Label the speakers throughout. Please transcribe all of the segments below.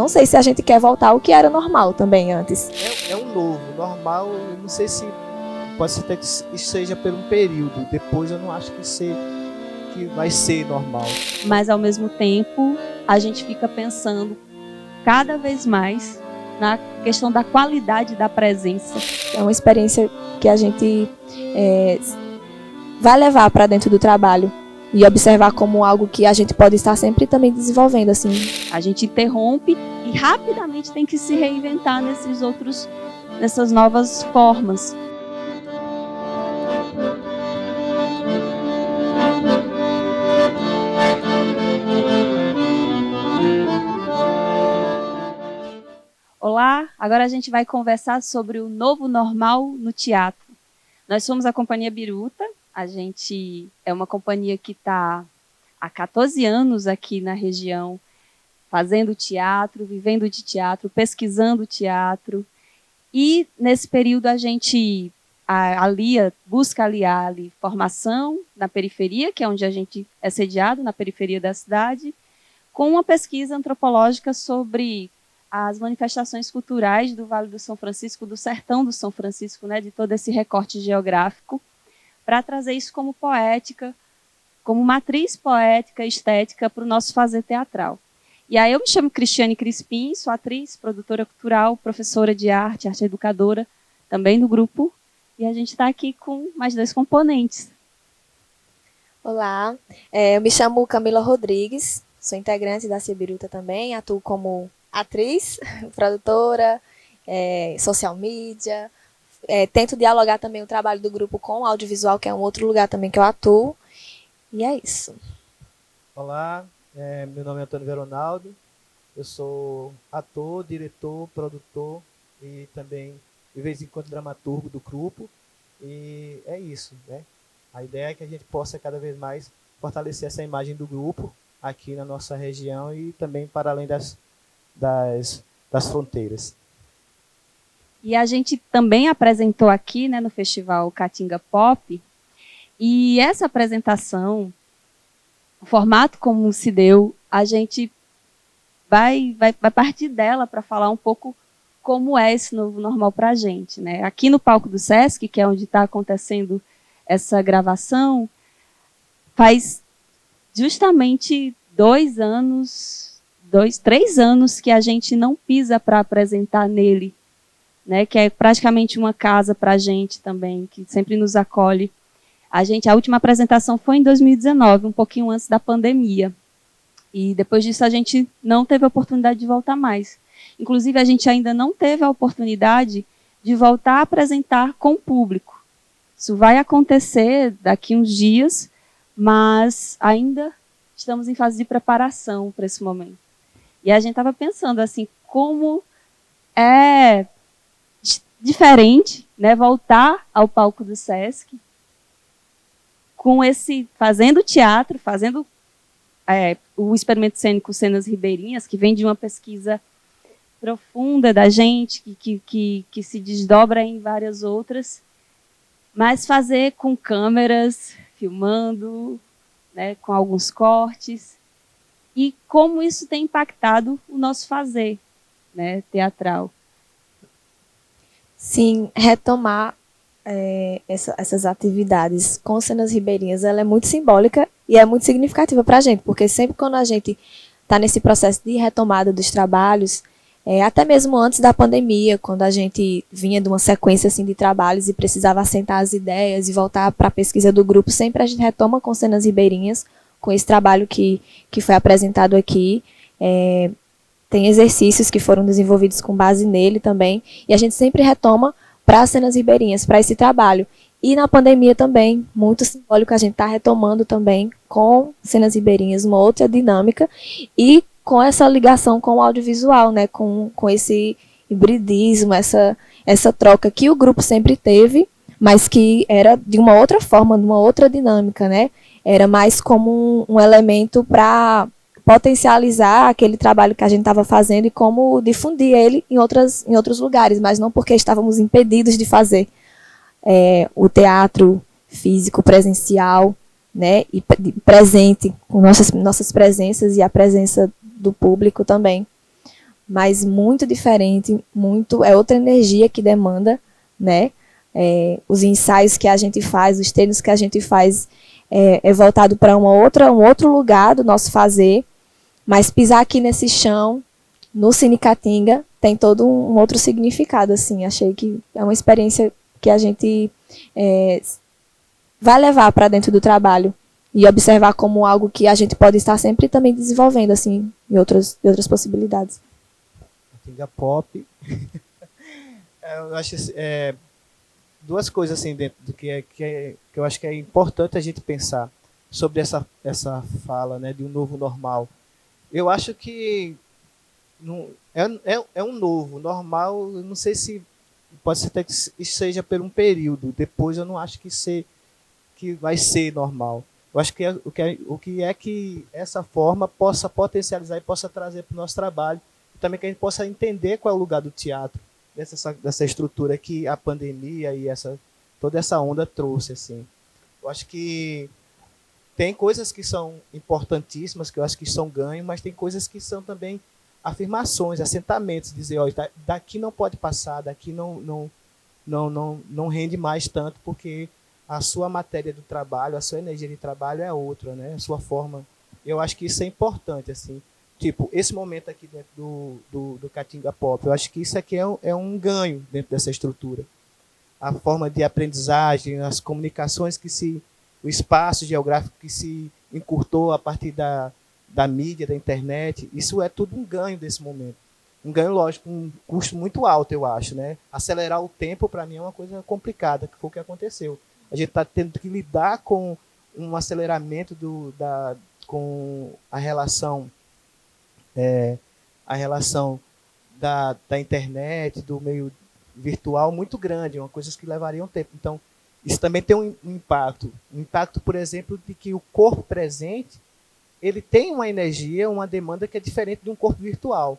Speaker 1: não sei se a gente quer voltar ao que era normal também antes.
Speaker 2: É um novo, normal, eu não sei se pode ser até que seja por um período, depois eu não acho que vai ser normal.
Speaker 3: Mas ao mesmo tempo, a gente fica pensando cada vez mais na questão da qualidade da presença.
Speaker 1: É uma experiência que a gente vai levar para dentro do trabalho e observar como algo que a gente pode estar sempre também desenvolvendo, assim.
Speaker 3: A gente interrompe e rapidamente tem que se reinventar nessas novas formas. Olá, agora a gente vai conversar sobre o novo normal no teatro. Nós somos a Companhia Biruta, a gente é uma companhia que está há 14 anos aqui na região, fazendo teatro, vivendo de teatro, pesquisando teatro. E nesse período a gente busca aliar formação na periferia, que é onde a gente é sediado, na periferia da cidade, com uma pesquisa antropológica sobre as manifestações culturais do Vale do São Francisco, do Sertão do São Francisco, né, de todo esse recorte geográfico, para trazer isso como poética, como matriz poética, estética para o nosso fazer teatral. E aí eu me chamo Cristiane Crispim, sou atriz, produtora cultural, professora de arte educadora, também do grupo, e a gente está aqui com mais 2 componentes.
Speaker 1: Olá, eu me chamo Camila Rodrigues, sou integrante da Biruta também, atuo como atriz, produtora, social media, tento dialogar também o trabalho do grupo com o audiovisual, que é um outro lugar também que eu atuo, e é isso.
Speaker 2: Olá, meu nome é Antônio Veronaldo, eu sou ator, diretor, produtor e também, de vez em quando, dramaturgo do grupo, e é isso, né? A ideia é que a gente possa cada vez mais fortalecer essa imagem do grupo aqui na nossa região e também para além das fronteiras.
Speaker 3: E a gente também apresentou aqui, né, no Festival Caatinga Pop, e essa apresentação, o formato como se deu, a gente vai partir dela para falar um pouco como é esse novo normal para a gente, né? Aqui no palco do Sesc, que é onde está acontecendo essa gravação, faz justamente 3 anos que a gente não pisa para apresentar nele, né, que é praticamente uma casa para a gente também, que sempre nos acolhe. A última apresentação foi em 2019, um pouquinho antes da pandemia. E depois disso a gente não teve a oportunidade de voltar mais. Inclusive, a gente ainda não teve a oportunidade de voltar a apresentar com o público. Isso vai acontecer daqui uns dias, mas ainda estamos em fase de preparação para esse momento. E a gente estava pensando assim, como é diferente, né, voltar ao palco do Sesc com fazendo teatro, fazendo o experimento cênico Cenas Ribeirinhas, que vem de uma pesquisa profunda da gente, que se desdobra em várias outras, mas fazer com câmeras, filmando, né, com alguns cortes, e como isso tem impactado o nosso fazer, né, teatral.
Speaker 1: Sim, retomar essas atividades com Cenas Ribeirinhas, ela é muito simbólica e é muito significativa para a gente, porque sempre quando a gente está nesse processo de retomada dos trabalhos, até mesmo antes da pandemia, quando a gente vinha de uma sequência assim, de trabalhos e precisava assentar as ideias e voltar para a pesquisa do grupo, sempre a gente retoma com Cenas Ribeirinhas, com esse trabalho que foi apresentado aqui. Tem exercícios que foram desenvolvidos com base nele também, e a gente sempre retoma para as Cenas Ribeirinhas, para esse trabalho. E na pandemia também, muito simbólico, a gente está retomando também com Cenas Ribeirinhas, uma outra dinâmica, e com essa ligação com o audiovisual, né, com esse hibridismo, essa troca que o grupo sempre teve, mas que era de uma outra forma, de uma outra dinâmica, né? Era mais como um elemento para potencializar aquele trabalho que a gente estava fazendo e como difundir ele em outros lugares, mas não porque estávamos impedidos de fazer o teatro físico, presencial, né, e presente, com nossas presenças e a presença do público também. mas muito diferente, muito é outra energia que demanda, né? Os ensaios que a gente faz, os treinos que a gente faz é voltado para um outro lugar do nosso fazer, mas pisar aqui nesse chão, no Cine Caatinga, tem todo um outro significado, assim. Achei que é uma experiência que a gente vai levar para dentro do trabalho e observar como algo que a gente pode estar sempre também desenvolvendo, assim, em outras possibilidades.
Speaker 2: Caatinga Pop. Eu acho duas coisas assim dentro do que eu acho que é importante a gente pensar sobre essa fala, né, de um novo normal. Eu acho que não, é um novo normal. Eu não sei se pode ser até que seja por um período. Depois eu não acho que vai ser normal. Eu acho que o que é que essa forma possa potencializar e possa trazer para o nosso trabalho, e também que a gente possa entender qual é o lugar do teatro dessa estrutura que a pandemia e toda essa onda trouxe, assim. Eu acho que tem coisas que são importantíssimas, que eu acho que são ganho, mas tem coisas que são também afirmações, assentamentos, dizer, ó, daqui não pode passar, daqui não rende mais tanto, porque a sua matéria do trabalho, a sua energia de trabalho é outra, né? A sua forma. Eu acho que isso é importante, assim. Tipo, esse momento aqui dentro do Caatinga Pop, eu acho que isso aqui é um ganho dentro dessa estrutura. A forma de aprendizagem, as comunicações o espaço geográfico que se encurtou a partir da mídia, da internet, isso é tudo um ganho desse momento. Um ganho, lógico, um custo muito alto, eu acho, né? Acelerar o tempo, para mim, é uma coisa complicada, que foi o que aconteceu. A gente está tendo que lidar com um aceleramento com a relação da internet, do meio virtual muito grande, uma coisa que levaria um tempo. Então, isso também tem um impacto. Um impacto, por exemplo, de que o corpo presente ele tem uma energia, uma demanda que é diferente de um corpo virtual.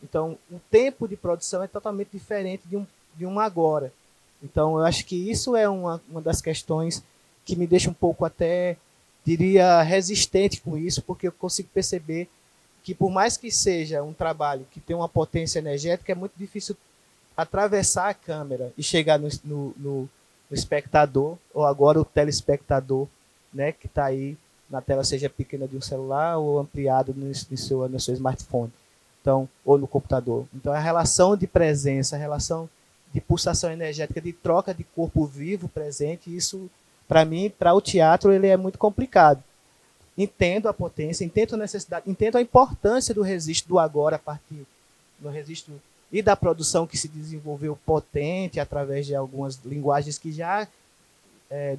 Speaker 2: Então, o tempo de produção é totalmente diferente de um agora. Então, eu acho que isso é uma das questões que me deixa um pouco até, diria, resistente com isso, porque eu consigo perceber que, por mais que seja um trabalho que tem uma potência energética, é muito difícil atravessar a câmera e chegar no espectador, ou agora o telespectador, né, que está aí na tela, seja pequena de um celular ou ampliado no seu smartphone, então, ou no computador. Então, a relação de presença, a relação de pulsação energética, de troca de corpo vivo presente, isso, para mim, para o teatro, ele é muito complicado. Entendo a potência, entendo a necessidade, entendo a importância do registro do agora, a partir do registro e da produção que se desenvolveu potente através de algumas linguagens que já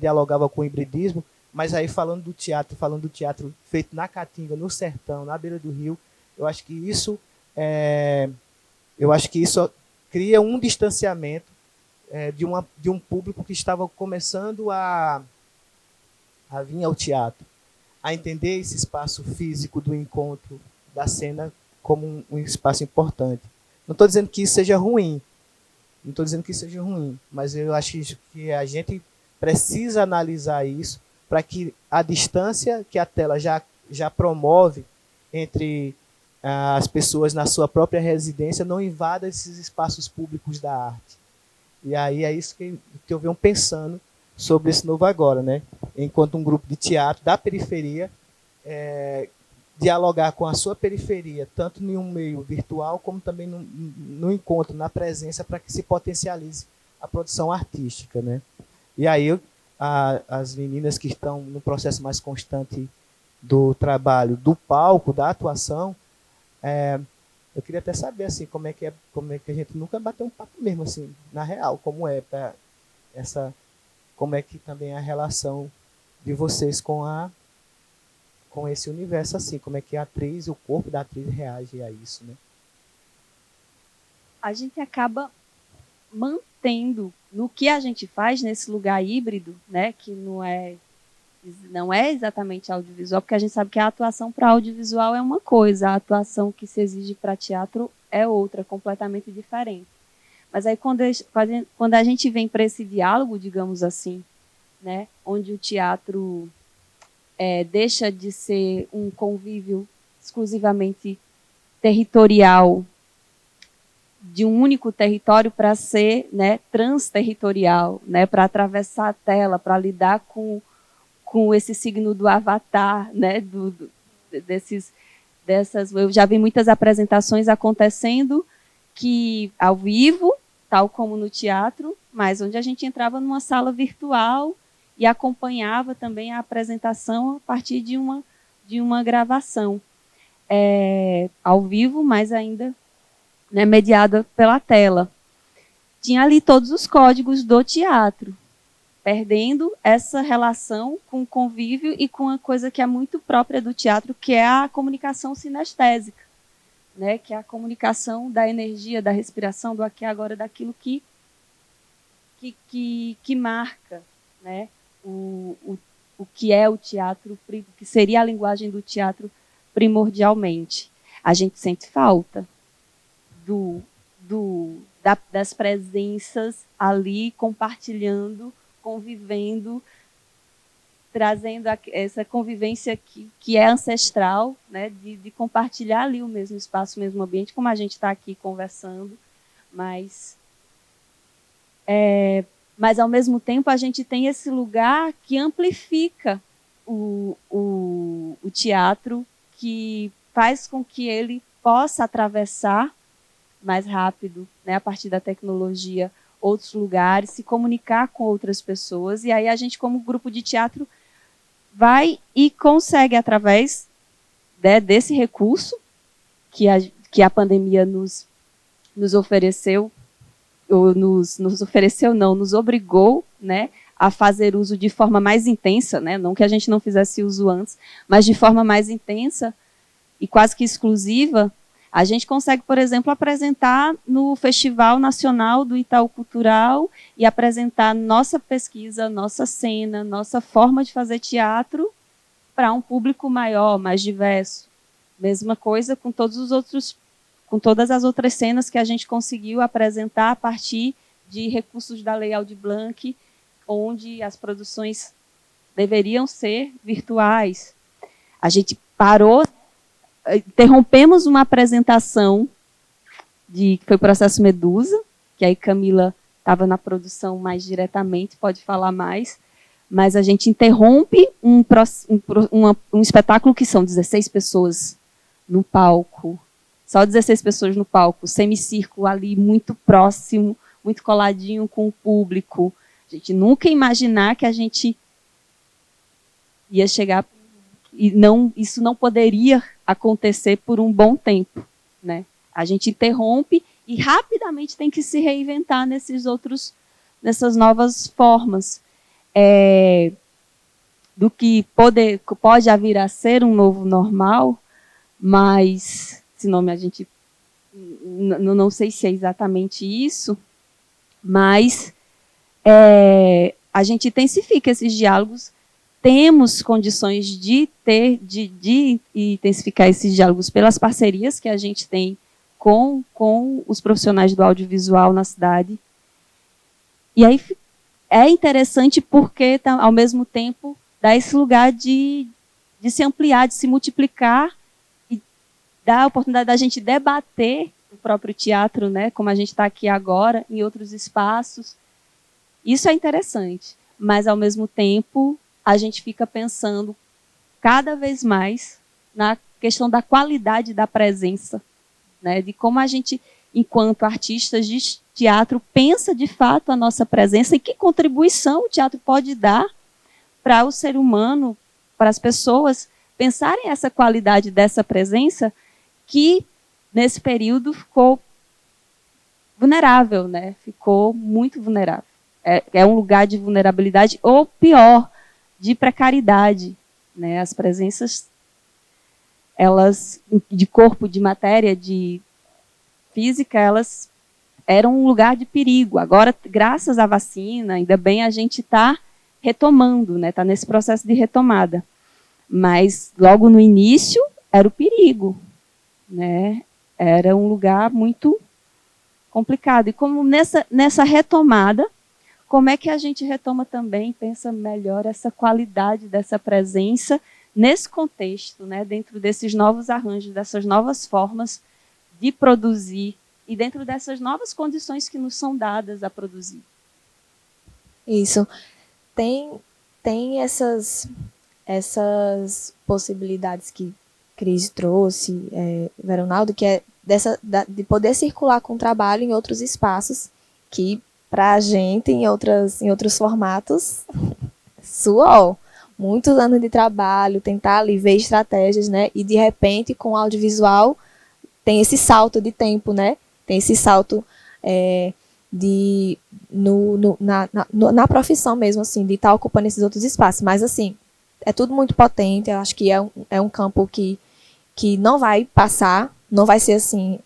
Speaker 2: dialogavam com o hibridismo, mas aí falando do teatro feito na Caatinga, no sertão, na beira do rio, eu acho que isso cria um distanciamento de um público que estava começando a vir ao teatro, a entender esse espaço físico do encontro, da cena, como um espaço importante. Não estou dizendo que isso seja ruim, mas eu acho que a gente precisa analisar isso para que a distância que a tela já promove entre as pessoas na sua própria residência não invada esses espaços públicos da arte. E aí é isso que eu venho pensando sobre esse novo agora, né? Enquanto um grupo de teatro da periferia, dialogar com a sua periferia, tanto em um meio virtual, como também no encontro, na presença, para que se potencialize a produção artística, né? E aí as meninas que estão no processo mais constante do trabalho, do palco, da atuação, eu queria até saber assim, como é que a gente nunca bateu um papo mesmo, assim, na real, como é que também é a relação de vocês com esse universo, assim, como é que a atriz, o corpo da atriz reage a isso, né?
Speaker 3: A gente acaba mantendo no que a gente faz nesse lugar híbrido, né, que não é exatamente audiovisual, porque a gente sabe que a atuação para audiovisual é uma coisa, a atuação que se exige para teatro é outra, completamente diferente. Mas aí quando a gente vem para esse diálogo, digamos assim, né, onde o teatro deixa de ser um convívio exclusivamente territorial de um único território para ser, né, transterritorial, né, para atravessar a tela, para lidar com esse signo do avatar, né, eu já vi muitas apresentações acontecendo que ao vivo, tal como no teatro, mas onde a gente entrava numa sala virtual e acompanhava também a apresentação a partir de uma gravação ao vivo, mas ainda, né, mediada pela tela. Tinha ali todos os códigos do teatro, perdendo essa relação com o convívio e com a coisa que é muito própria do teatro, que é a comunicação sinestésica, né? Que é a comunicação da energia, da respiração, do aqui e agora, daquilo que marca, né? O que é o teatro, que seria a linguagem do teatro primordialmente. A gente sente falta das presenças ali, compartilhando, convivendo, trazendo essa convivência que é ancestral, né, de compartilhar ali o mesmo espaço, o mesmo ambiente, como a gente está aqui conversando, mas ao mesmo tempo a gente tem esse lugar que amplifica o teatro, que faz com que ele possa atravessar mais rápido, né, a partir da tecnologia, outros lugares, se comunicar com outras pessoas. E aí a gente, como grupo de teatro, vai e consegue, através, né, desse recurso que a pandemia nos ofereceu, ou nos ofereceu não, nos obrigou, né, a fazer uso de forma mais intensa, né, não que a gente não fizesse uso antes, mas de forma mais intensa e quase que exclusiva. A gente consegue, por exemplo, apresentar no Festival Nacional do Itaú Cultural e apresentar nossa pesquisa, nossa cena, nossa forma de fazer teatro para um público maior, mais diverso. Mesma coisa com todas as outras cenas que a gente conseguiu apresentar a partir de recursos da Lei Aldir Blanc, onde as produções deveriam ser virtuais. A gente interrompemos uma apresentação que foi o Processo Medusa, que aí Camila estava na produção mais diretamente, pode falar mais, mas a gente interrompe um espetáculo que são 16 pessoas no palco, só 16 pessoas no palco, semicírculo ali, muito próximo, muito coladinho com o público. A gente nunca ia imaginar que a gente ia chegar e isso não poderia acontecer por um bom tempo, né? A gente interrompe e rapidamente tem que se reinventar nessas novas formas do que pode vir a ser um novo normal, mas esse nome a gente não sei se é exatamente isso, mas a gente intensifica esses diálogos. Temos condições de intensificar esses diálogos pelas parcerias que a gente tem com os profissionais do audiovisual na cidade. E aí é interessante porque, ao mesmo tempo, dá esse lugar de se ampliar, de se multiplicar e dá a oportunidade da gente debater o próprio teatro, né, como a gente está aqui agora, em outros espaços. Isso é interessante, mas, ao mesmo tempo, a gente fica pensando cada vez mais na questão da qualidade da presença, né? De como a gente, enquanto artistas de teatro, pensa de fato a nossa presença e que contribuição o teatro pode dar para o ser humano, para as pessoas pensarem essa qualidade dessa presença que, nesse período, ficou vulnerável, né? Ficou muito vulnerável. É um lugar de vulnerabilidade, ou pior, de precariedade, né? As presenças, elas, de corpo, de matéria, de física, elas eram um lugar de perigo. Agora, graças à vacina, ainda bem, a gente está retomando, né? Está nesse processo de retomada. Mas, logo no início, era o perigo, né? Era um lugar muito complicado. E como nessa retomada, como é que a gente retoma também, pensa melhor essa qualidade dessa presença nesse contexto, né, dentro desses novos arranjos, dessas novas formas de produzir e dentro dessas novas condições que nos são dadas a produzir.
Speaker 1: Isso. Tem essas possibilidades que Cris trouxe, Veronaldo, que é de poder circular com o trabalho em outros espaços que, para a gente, em outros formatos, suou. Muitos anos de trabalho, tentar ali ver estratégias, né? E, de repente, com o audiovisual, tem esse salto de tempo, né? Tem esse salto na profissão mesmo, assim, de estar ocupando esses outros espaços. Mas, assim, é tudo muito potente. Eu acho que é um campo que não vai passar, não vai ser assim,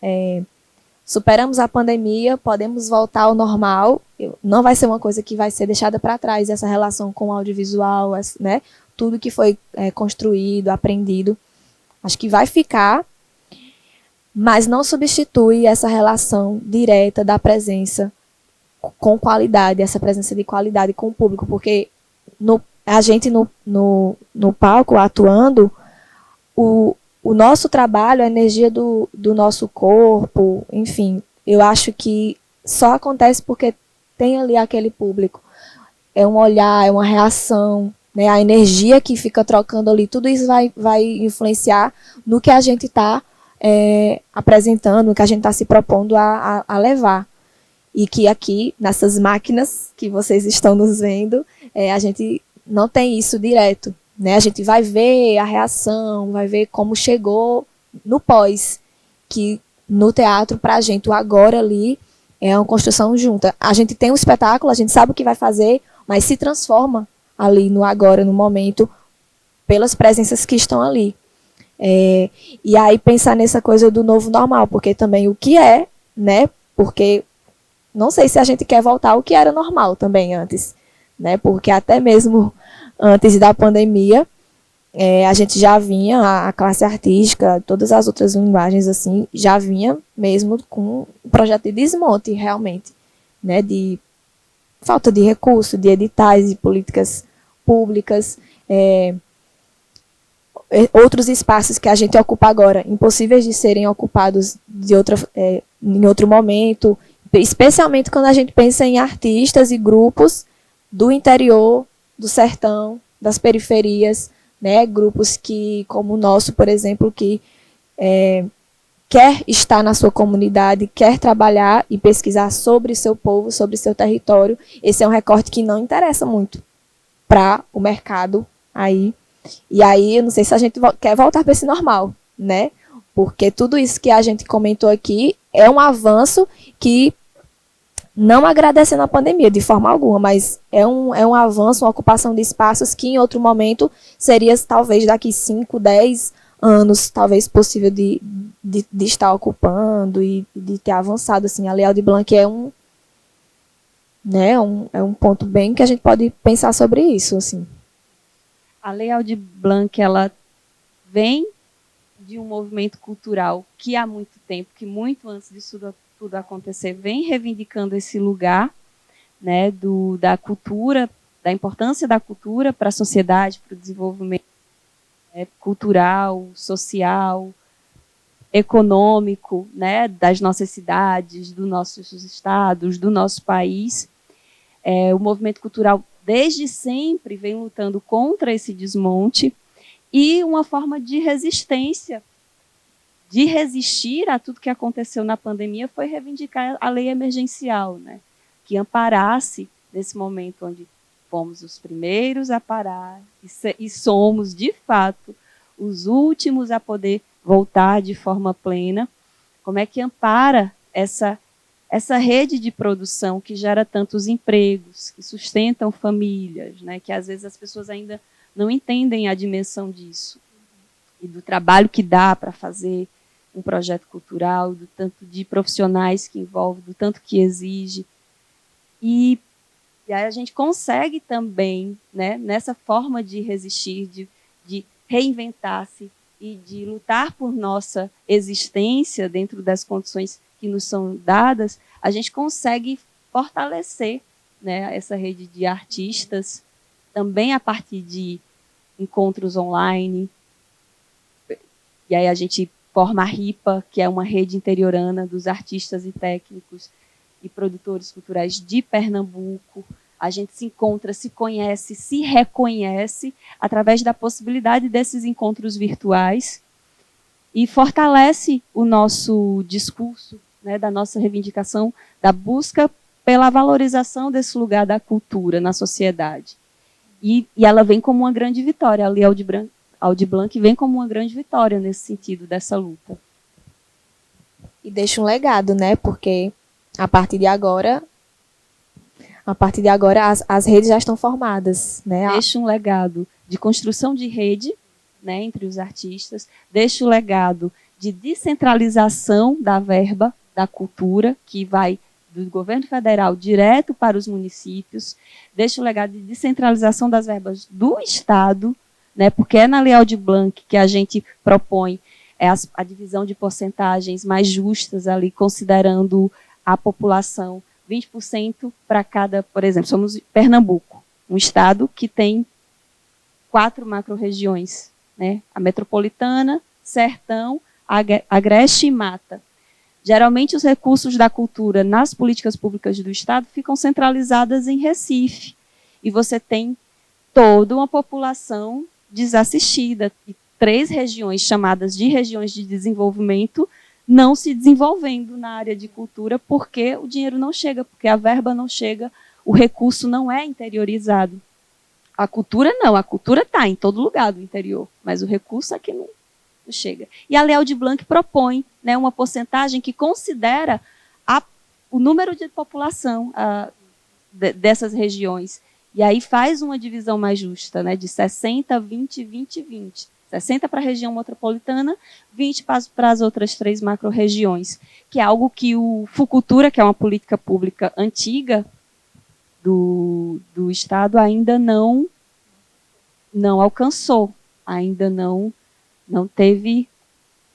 Speaker 1: superamos a pandemia, podemos voltar ao normal, não vai ser uma coisa que vai ser deixada para trás, essa relação com o audiovisual, né? Tudo que foi construído, aprendido, acho que vai ficar, mas não substitui essa relação direta da presença com qualidade, essa presença de qualidade com o público, porque a gente no palco atuando, o nosso trabalho, a energia do nosso corpo, enfim, eu acho que só acontece porque tem ali aquele público. É um olhar, é uma reação, né? A energia que fica trocando ali, tudo isso vai influenciar no que a gente está apresentando, no que a gente está se propondo a levar. E que aqui, nessas máquinas que vocês estão nos vendo, a gente não tem isso direto. Né? A gente vai ver a reação, vai ver como chegou no pós, que no teatro, para a gente, o agora ali é uma construção junta. A gente tem um espetáculo, a gente sabe o que vai fazer, mas se transforma ali no agora, no momento, pelas presenças que estão ali. E aí pensar nessa coisa do novo normal, porque também o que né? Porque não sei se a gente quer voltar ao que era normal também antes, né? Porque até mesmo antes da pandemia, a gente já vinha, a classe artística, todas as outras linguagens, assim, já vinha mesmo com um projeto de desmonte, realmente, né, de falta de recurso, de editais, de políticas públicas, outros espaços que a gente ocupa agora, impossíveis de serem ocupados em outro momento, especialmente quando a gente pensa em artistas e grupos do interior, do sertão, das periferias, né? Grupos que, como o nosso, por exemplo, que quer estar na sua comunidade, quer trabalhar e pesquisar sobre seu povo, sobre seu território. Esse é um recorte que não interessa muito para o mercado aí. E aí, eu não sei se a gente quer voltar para esse normal, né? Porque tudo isso que a gente comentou aqui é um avanço que não agradecendo a pandemia de forma alguma, mas é um avanço, uma ocupação de espaços que em outro momento seria talvez daqui 5, 10 anos, talvez possível de estar ocupando e de ter avançado. Assim, a Lei Aldir Blanc é um ponto bem que a gente pode pensar sobre isso. Assim.
Speaker 3: A Lei Aldir Blanc, ela vem de um movimento cultural que há muito tempo, que muito antes disso tudo acontecer, vem reivindicando esse lugar, né, da cultura, da importância da cultura para a sociedade, para o desenvolvimento cultural, social, econômico, né, das nossas cidades, dos nossos estados, do nosso país. O movimento cultural, desde sempre, vem lutando contra esse desmonte e uma forma de resistência, de resistir a tudo que aconteceu na pandemia, foi reivindicar a lei emergencial, né? Que amparasse, nesse momento onde fomos os primeiros a parar e somos, de fato, os últimos a poder voltar de forma plena, como é que ampara essa rede de produção que gera tantos empregos, que sustentam famílias, né? Que às vezes as pessoas ainda não entendem a dimensão disso e do trabalho que dá para fazer um projeto cultural, do tanto de profissionais que envolve, do tanto que exige. E aí a gente consegue também, né, nessa forma de resistir, de reinventar-se e de lutar por nossa existência dentro das condições que nos são dadas, a gente consegue fortalecer, né, essa rede de artistas, também a partir de encontros online. E aí a gente forma a RIPA, que é uma rede interiorana dos artistas e técnicos e produtores culturais de Pernambuco. A gente se encontra, se conhece, se reconhece através da possibilidade desses encontros virtuais e fortalece o nosso discurso, né, da nossa reivindicação, da busca pela valorização desse lugar da cultura na sociedade. E ela vem como uma grande vitória. A Lei Aldir Blanc vem como uma grande vitória nesse sentido, dessa luta.
Speaker 1: E deixa um legado, né? Porque a partir de agora as redes já estão formadas, né?
Speaker 3: Deixa um legado de construção de rede, né, entre os artistas, deixa o legado de descentralização da verba da cultura, que vai do governo federal direto para os municípios, deixa o legado de descentralização das verbas do Estado, né, porque é na Lei Aldir Blanc que a gente propõe a divisão de porcentagens mais justas ali, considerando a população, 20% para cada, por exemplo, somos Pernambuco, um estado que tem 4 macro-regiões, né? A metropolitana, sertão, agreste e mata. Geralmente os recursos da cultura nas políticas públicas do Estado ficam centralizadas em Recife. E você tem toda uma população desassistida. E 3 regiões chamadas de regiões de desenvolvimento não se desenvolvendo na área de cultura porque o dinheiro não chega, porque a verba não chega, o recurso não é interiorizado. A cultura não, a cultura está em todo lugar do interior, mas o recurso aqui não chega. E a Lei Aldir Blanc propõe, né, uma porcentagem que considera o número de população dessas regiões. E aí faz uma divisão mais justa, né, de 60, 20, 20, 20. 60 para a região metropolitana, 20 para as outras 3 macro-regiões, que é algo que o Fucultura, que é uma política pública antiga do Estado, ainda não alcançou, ainda não teve,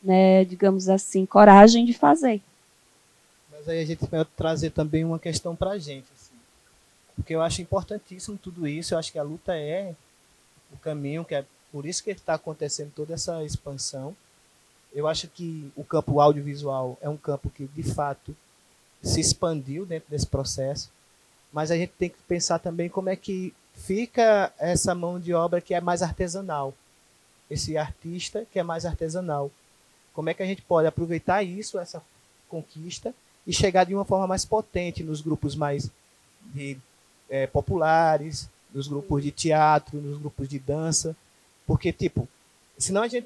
Speaker 3: né, digamos assim, coragem de fazer.
Speaker 2: Mas aí a gente vai trazer também uma questão para a gente, assim, porque eu acho importantíssimo tudo isso, eu acho que a luta é o caminho, que é por isso que está acontecendo toda essa expansão. Eu acho que o campo audiovisual é um campo que, de fato, se expandiu dentro desse processo, mas a gente tem que pensar também como é que fica essa mão de obra que é mais artesanal, esse artista que é mais artesanal. Como é que a gente pode aproveitar isso, essa conquista, e chegar de uma forma mais potente nos grupos mais populares, nos grupos de teatro, nos grupos de dança, porque, tipo, senão a gente...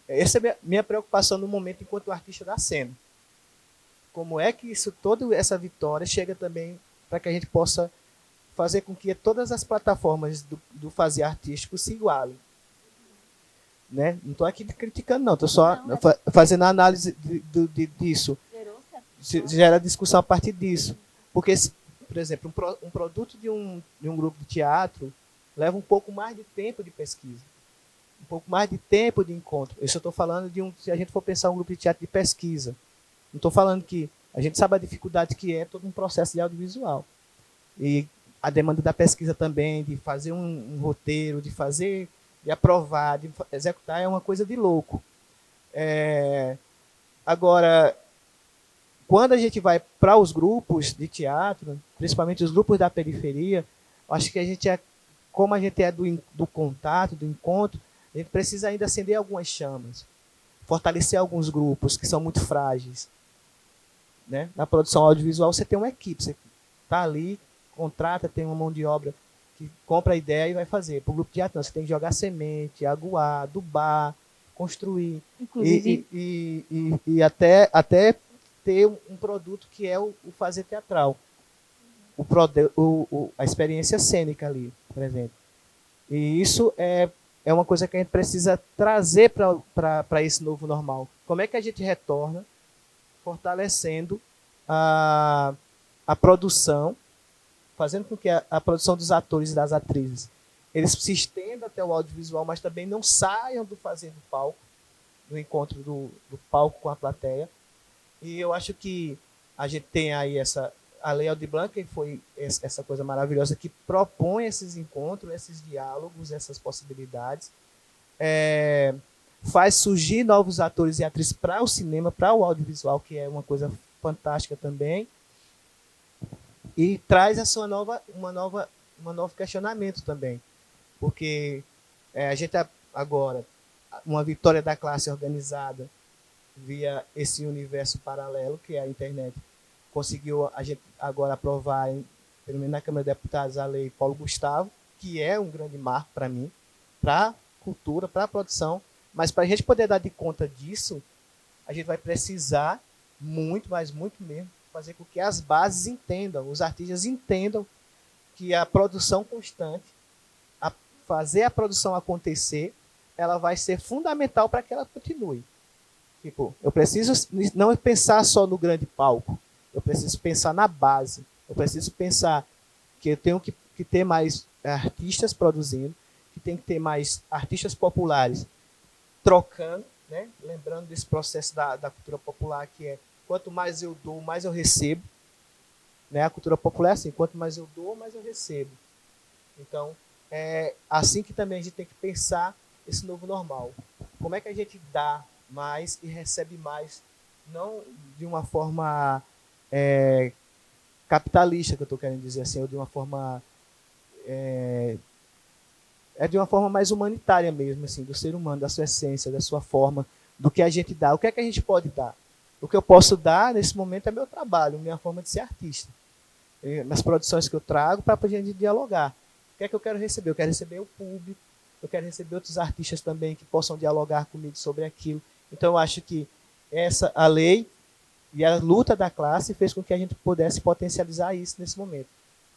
Speaker 2: Essa é a minha preocupação no momento enquanto artista da cena. Como é que toda essa vitória chega também para que a gente possa fazer com que todas as plataformas do fazer artístico se igualem. Né? Não estou aqui criticando, não. Estou só fazendo a análise disso. Gera discussão a partir disso. Porque, por exemplo, um produto de um grupo de teatro leva um pouco mais de tempo de pesquisa. Um pouco mais de tempo de encontro. Isso eu estou falando se a gente for pensar um grupo de teatro de pesquisa. Não estou falando que a gente sabe a dificuldade que é todo um processo de audiovisual. E a demanda da pesquisa também, de fazer um roteiro, de aprovar, de executar, é uma coisa de louco. Agora, quando a gente vai para os grupos de teatro, principalmente os grupos da periferia, acho que a gente como a gente é do contato, do encontro, a gente precisa ainda acender algumas chamas, fortalecer alguns grupos que são muito frágeis. Né? Na produção audiovisual você tem uma equipe, você está ali, contrata, tem uma mão de obra que compra a ideia e vai fazer. Para o grupo de teatro, você tem que jogar semente, aguar, adubar, construir. Inclusive. E até ter um produto que é o fazer teatral. A experiência cênica ali, por exemplo. E isso é uma coisa que a gente precisa trazer para esse novo normal. Como é que a gente retorna fortalecendo a produção, fazendo com que a produção dos atores e das atrizes eles se estendam até o audiovisual, mas também não saiam do fazer do palco, do encontro do palco com a plateia. E eu acho que a gente tem aí a Lei Aldir Blanc, que foi essa coisa maravilhosa que propõe esses encontros, esses diálogos, essas possibilidades. faz surgir novos atores e atrizes para o cinema, para o audiovisual, que é uma coisa fantástica também, e traz um novo questionamento também, porque a gente agora, uma vitória da classe organizada via esse universo paralelo, que é a internet, conseguiu a gente agora aprovar, pelo menos na Câmara de Deputados, a lei Paulo Gustavo, que é um grande marco para mim, para a cultura, para a produção, mas para a gente poder dar de conta disso, a gente vai precisar muito, mas muito mesmo, fazer com que as bases entendam, os artistas entendam que a produção constante, fazer a produção acontecer, ela vai ser fundamental para que ela continue. Tipo, eu preciso não pensar só no grande palco, eu preciso pensar na base, eu preciso pensar que eu tenho que ter mais artistas produzindo, que tem que ter mais artistas populares trocando, né? Lembrando desse processo da cultura popular, que é quanto mais eu dou, mais eu recebo. Né? A cultura popular é assim, quanto mais eu dou, mais eu recebo. Então, é assim que também a gente tem que pensar esse novo normal. Como é que a gente dá mais e recebe mais, não de uma forma capitalista, que eu estou querendo dizer assim, ou de uma forma de uma forma mais humanitária mesmo, assim, do ser humano, da sua essência, da sua forma, do que a gente dá. O que é que a gente pode dar? O que eu posso dar nesse momento é meu trabalho, minha forma de ser artista. Nas produções que eu trago para a gente dialogar. O que é que eu quero receber? Eu quero receber o público, eu quero receber outros artistas também que possam dialogar comigo sobre aquilo. Então eu acho que a lei e a luta da classe fez com que a gente pudesse potencializar isso nesse momento.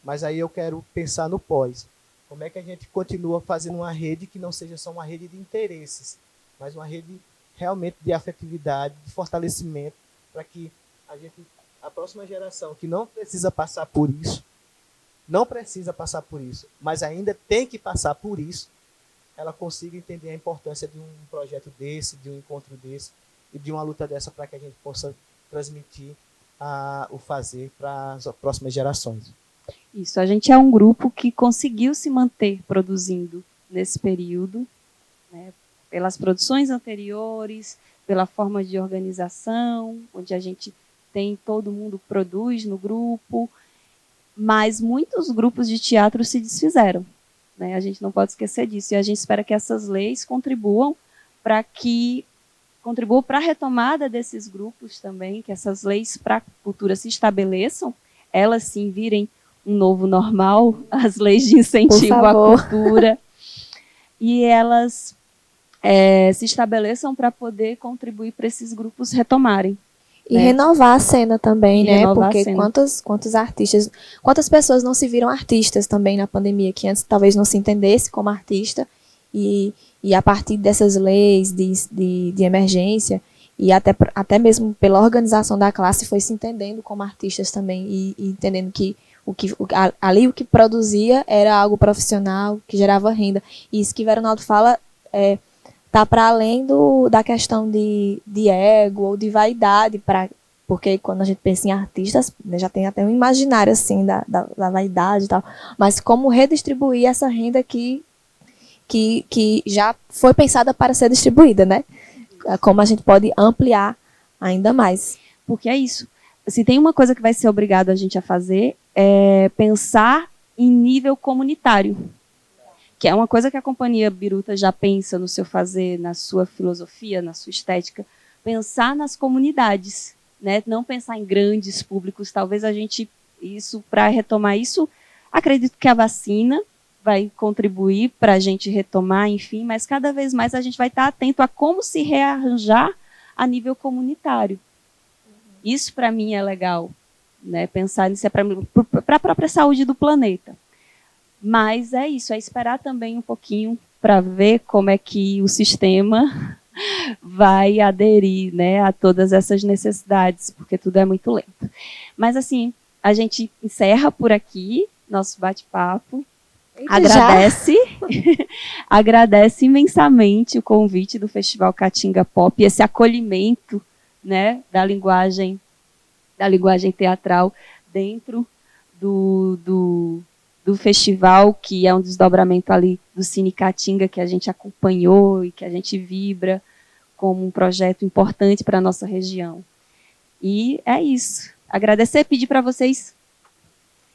Speaker 2: Mas aí eu quero pensar no pós. Como é que a gente continua fazendo uma rede que não seja só uma rede de interesses, mas uma rede realmente de afetividade, de fortalecimento, para que a próxima geração que não precisa passar por isso, mas ainda tem que passar por isso, ela consiga entender a importância de um projeto desse, de um encontro desse, e de uma luta dessa, para que a gente possa transmitir o fazer para as próximas gerações.
Speaker 3: Isso, a gente é um grupo que conseguiu se manter produzindo nesse período, né, pelas produções anteriores, pela forma de organização, onde a gente todo mundo produz no grupo, mas muitos grupos de teatro se desfizeram, né? A gente não pode esquecer disso, e a gente espera que essas leis contribuam para a retomada desses grupos também, que essas leis para a cultura se estabeleçam, elas sim virem um novo normal, as leis de incentivo à cultura, e elas se estabeleçam para poder contribuir para esses grupos retomarem.
Speaker 1: E renovar a cena também, né? Porque quantos artistas, quantas pessoas não se viram artistas também na pandemia, que antes talvez não se entendesse como artista, e a partir dessas leis de emergência, e até mesmo pela organização da classe, foi se entendendo como artistas também, e entendendo que ali o que produzia era algo profissional, que gerava renda. E isso que Veronaldo fala está para além da questão de ego ou de vaidade, porque quando a gente pensa em artistas, né, já tem até um imaginário assim da vaidade e tal, mas como redistribuir essa renda que já foi pensada para ser distribuída, né? Como a gente pode ampliar ainda mais.
Speaker 3: Porque é isso. Se tem uma coisa que vai ser obrigado a gente a fazer, é pensar em nível comunitário, que é uma coisa que a Companhia Biruta já pensa no seu fazer, na sua filosofia, na sua estética, pensar nas comunidades, né? Não pensar em grandes públicos. Talvez para retomar isso, acredito que a vacina vai contribuir para a gente retomar, enfim, mas cada vez mais a gente vai estar atento a como se rearranjar a nível comunitário. Isso, para mim, é legal, né? Pensar nisso para a própria saúde do planeta. Mas é isso, é esperar também um pouquinho para ver como é que o sistema vai aderir, né, a todas essas necessidades, porque tudo é muito lento. Mas, assim, a gente encerra por aqui nosso bate-papo. Agradece imensamente o convite do Festival Caatinga Pop, esse acolhimento, né, da linguagem teatral dentro do do festival, que é um desdobramento ali do Cine Caatinga, que a gente acompanhou e que a gente vibra como um projeto importante para a nossa região. E é isso. Agradecer, pedir para vocês.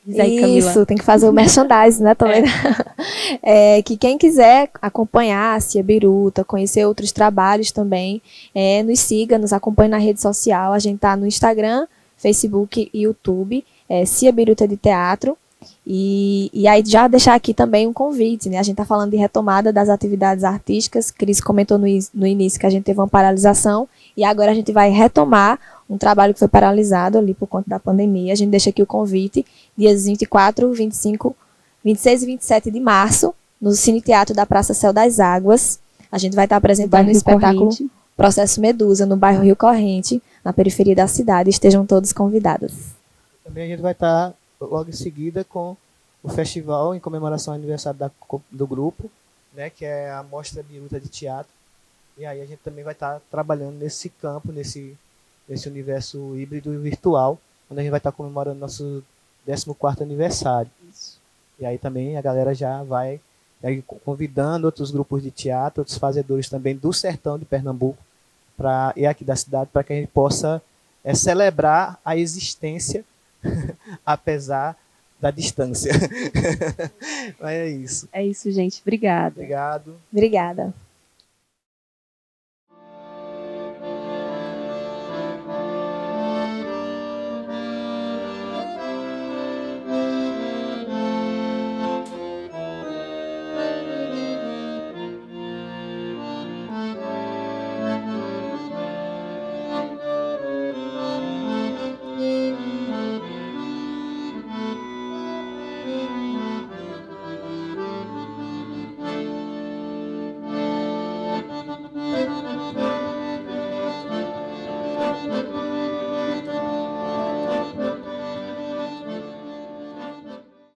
Speaker 3: Diz aí, Camila.
Speaker 1: Isso, tem que fazer o merchandising, né, também. Que quem quiser acompanhar a Cia Biruta, conhecer outros trabalhos também, nos siga, nos acompanhe na rede social. A gente tá no Instagram, Facebook e YouTube, Cia Biruta de Teatro. E aí já deixar aqui também um convite, né? A gente está falando de retomada das atividades artísticas. Cris comentou no início que a gente teve uma paralisação e agora a gente vai retomar um trabalho que foi paralisado ali por conta da pandemia. A gente deixa aqui o convite, dias 24, 25, 26 e 27 de março, no Cine Teatro da Praça Céu das Águas. A gente vai estar apresentando o espetáculo Processo Medusa, no bairro Rio Corrente, na periferia da cidade. Estejam todos convidados.
Speaker 2: Também a gente vai estar logo em seguida com o festival em comemoração ao aniversário do grupo, né, que é a Mostra Biruta de Teatro. E aí a gente também vai estar trabalhando nesse campo, nesse universo híbrido e virtual, onde a gente vai estar comemorando nosso 14º aniversário. Isso. E aí também a galera já vai convidando outros grupos de teatro, outros fazedores também do sertão de Pernambuco e aqui da cidade, para que a gente possa celebrar a existência apesar da distância. Mas é isso.
Speaker 3: É isso, gente. Obrigada.
Speaker 2: Obrigado.
Speaker 1: Obrigada.